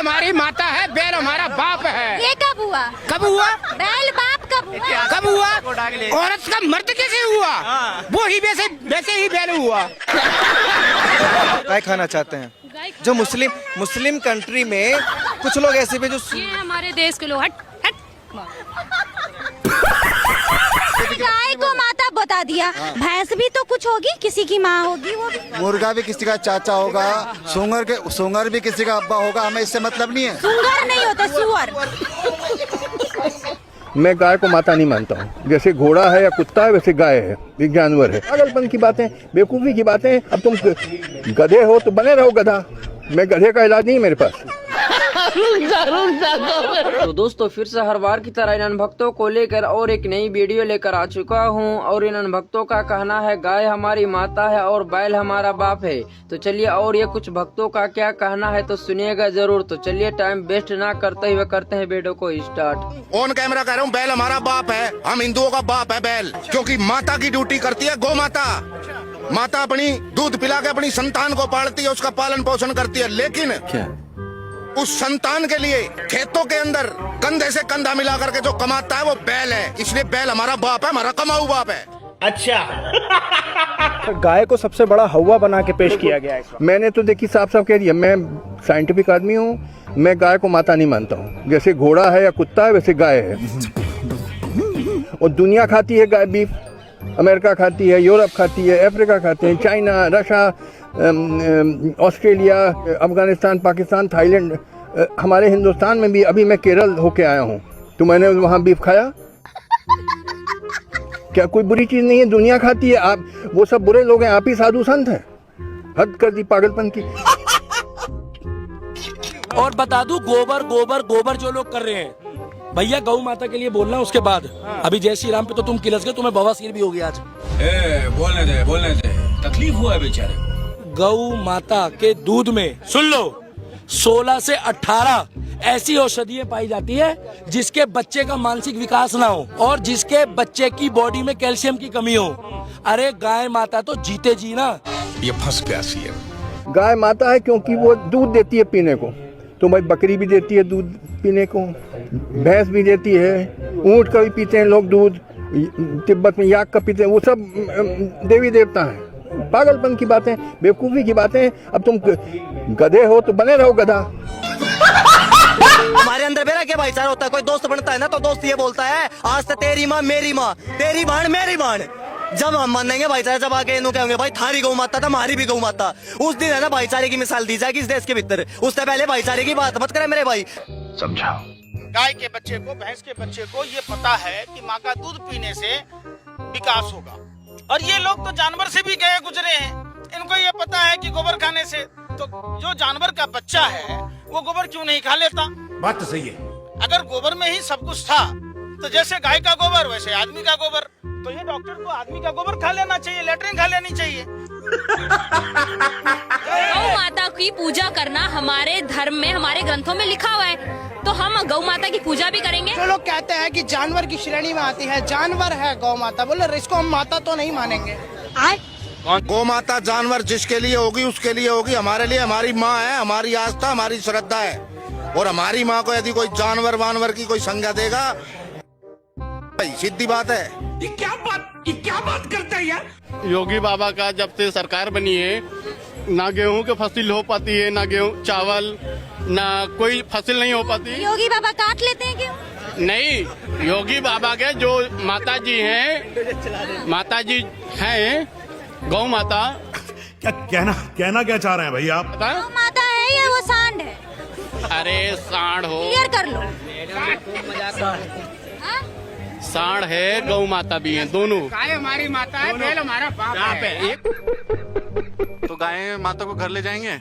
हमारी माता है, बैल हमारा बाप है। ये कब हुआ? कब हुआ? बैल बाप कब हुआ? कब हुआ? औरत का मर्द कैसे हुआ? वो ही वैसे ही बैल हुआ। गाय खाना चाहते हैं जो मुस्लिम कंट्री में कुछ लोग ऐसे भी जो ये हमारे देश के लोग हट गाय को माता बता दिया, भैंस भी तो कुछ होगी, किसी की माँ होगी। वो भी मुर्गा भी किसी का चाचा होगा, सुंगर भी किसी का अब्बा होगा, हमें इससे मतलब नहीं है। सुंगर नहीं होता, सुअर। मैं गाय को माता नहीं मानता हूँ। जैसे घोड़ा है या कुत्ता है वैसे गाय है, एक जानवर है। पागलपन की बातें, बेवकूफ़ी की बातें। अब तुम गधे हो तो बने रहो गधा। मैं गधे का इलाज नहीं है मेरे पास। तो दोस्तों फिर से हर बार की तरह इन भक्तों को लेकर और एक नई वीडियो लेकर आ चुका हूं। और इन भक्तों का कहना है गाय हमारी माता है और बैल हमारा बाप है। तो चलिए और ये कुछ भक्तों का क्या कहना है तो सुनिएगा जरूर। तो चलिए टाइम वेस्ट ना करते हुए करते हैं वीडियो को स्टार्ट। ऑन कैमरा कह रहा हूँ, बैल हमारा बाप है। हम हिंदुओं का बाप है बैल, क्योंकि माता की ड्यूटी करती है गौ माता। माता अपनी दूध पिला के अपनी संतान को पालती है, उसका पालन पोषण करती है। लेकिन क्या उस संतान के लिए खेतों के अंदर कंधे से कंधा मिला करके जो कमाता है वो बैल है। इसलिए बैल हमारा बाप है, हमारा कमाऊ बाप है। अच्छा गाय को सबसे बड़ा हवा बना के पेश किया गया है। मैंने तो देखी साफ साफ कह दिया, मैं साइंटिफिक आदमी हूँ। मैं गाय को माता नहीं मानता हूँ। जैसे घोड़ा है या कुत्ता है वैसे गाय है। और दुनिया खाती है गाय बीफ। अमेरिका खाती है, यूरोप खाती है, अफ्रीका खाते हैं, China, Russia, Australia, Afghanistan, Pakistan, Thailand, हमारे हिंदुस्तान में भी। अभी मैं केरल होके आया हूँ तो मैंने वहाँ बीफ खाया। क्या कोई बुरी चीज़ नहीं है? दुनिया खाती है। आप वो सब बुरे लोग हैं, आप ही साधु संत हैं। हद कर दी पागलपन की। और बता दूं, गोबर गोबर गोबर जो लोग कर रहे हैं भैया, गौ माता के लिए बोलना। उसके बाद अभी जय श्री राम पे तो तुम किलस गए, तुम्हें बवासीर भी हो गया आज। बोलने दे, तकलीफ हुआ है बेचारे। गौ माता के दूध में सुन लो 16 से 18 ऐसी औषधियां पाई जाती है जिसके बच्चे का मानसिक विकास ना हो और जिसके बच्चे की बॉडी में कैल्शियम की कमी हो। अरे गाय माता तो जीते जी ना। ये फंस गया सी है। गाय माता है क्योंकि वो दूध देती है पीने को। तो भाई बकरी भी देती है दूध पीने को, भैंस भी देती है, ऊँट का भी पीते हैं लोग दूध, तिब्बत में याक का पीते हैं। वो सब देवी देवता हैं। पागलपन की बातें, बेवकूफ़ी की बातें। अब तुम गधे हो तो बने रहो गधा। हमारे अंदर मेरा क्या भाईचारा होता है? कोई दोस्त बनता है ना तो दोस्त ये बोलता है आज से तेरी माँ मेरी माँ, तेरी बाण मेरी बाण। जब हम मानेंगे भाईचारा, जब आगे इन्हों कहेंगे भाई थारी गौ माता था, हमारी भी गौ माता, उस दिन है ना भाईचारे की मिसाल दी जाएगी इस देश के भीतर। उससे पहले भाईचारे की बात मत करें मेरे भाई। समझाओ। गाय के बच्चे को, भैंस के बच्चे को ये पता है कि माँ का दूध पीने से विकास होगा। और ये लोग तो जानवर से भी गए गुजरे हैं, इनको ये पता है कि गोबर खाने से। तो जो जानवर का बच्चा है वो गोबर क्यों नहीं खा लेता? बात तो सही है। अगर गोबर में ही सब कुछ था तो जैसे गाय का गोबर वैसे आदमी का गोबर, तो ये डॉक्टर को आदमी का गोबर खा लेना चाहिए, लेटरिन खा लेनी चाहिए। गौ माता की पूजा करना हमारे धर्म में, हमारे ग्रंथों में लिखा हुआ है। तो हम गौ माता की पूजा भी करेंगे। जो लोग कहते हैं कि जानवर की श्रेणी में आती है, जानवर है गौ माता, बोले इसको हम माता तो नहीं मानेंगे। गौ माता जानवर जिसके लिए होगी उसके लिए होगी। हमारे लिए हमारी माँ है, हमारी आस्था, हमारी श्रद्धा है। और हमारी माँ को यदि कोई जानवर वानवर की कोई संज्ञा देगा, भाई सीधी बात है। ये क्या बात करता है यार? योगी बाबा का जब से सरकार बनी है, ना गेहूं की फसल हो पाती है, ना गेहूं चावल, ना कोई फसल नहीं हो पाती। योगी बाबा काट लेते हैं क्यों? नहीं, योगी बाबा के जो माता जी हैं, माता जी हैं गौ माता। क्या कहना क्या चाह रहे हैं भैया आप? गौ माता है या वो सांड है? अरे सांड हो, क्लियर कर लो। सांड है, गौ माता भी है, दोनों। गाय हमारी माता है, बैल हमारा बाप है। तो गाय माता को घर ले जाएंगे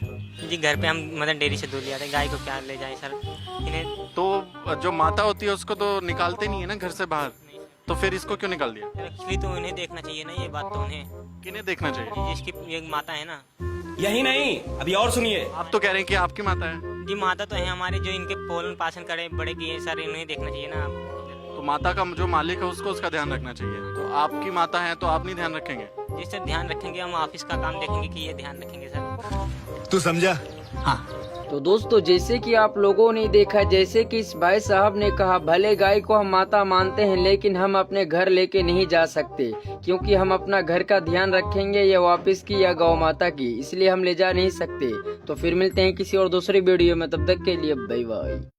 जी? घर पे हम मतलब डेयरी से दूध ले आते हैं, गाय को क्या ले जाएं सर इन्हें। तो जो माता होती है उसको तो निकालते नहीं है ना घर से बाहर, तो फिर इसको क्यों निकाल दिया? एक्चुअली तो उन्हें देखना चाहिए ना, ये बात तो उन्हें। किन्हें देखना चाहिए? जिसकी एक माता है ना। यही नहीं, अभी और सुनिए। आप तो कह रहे हैं कि आपकी माता है। जी माता तो है हमारे, जो इनके पोलन पालन करे बड़े किए सर, इन्हें देखना चाहिए ना। तो माता का जो मालिक है उसको उसका ध्यान रखना चाहिए। तो आपकी माता है तो आप नहीं ध्यान रखेंगे? जी सर ध्यान रखेंगे, हम ऑफिस का काम देखेंगे कि ये ध्यान रखेंगे सर। तू समझा? हाँ। तो दोस्तों जैसे कि आप लोगों ने देखा, जैसे कि इस भाई साहब ने कहा, भले गाय को हम माता मानते हैं लेकिन हम अपने घर लेके नहीं जा सकते, क्योंकि हम अपना घर का ध्यान रखेंगे या वापस की या गौ माता की, इसलिए हम ले जा नहीं सकते। तो फिर मिलते हैं किसी और दूसरी वीडियो में, तब तक के लिए बाय बाय।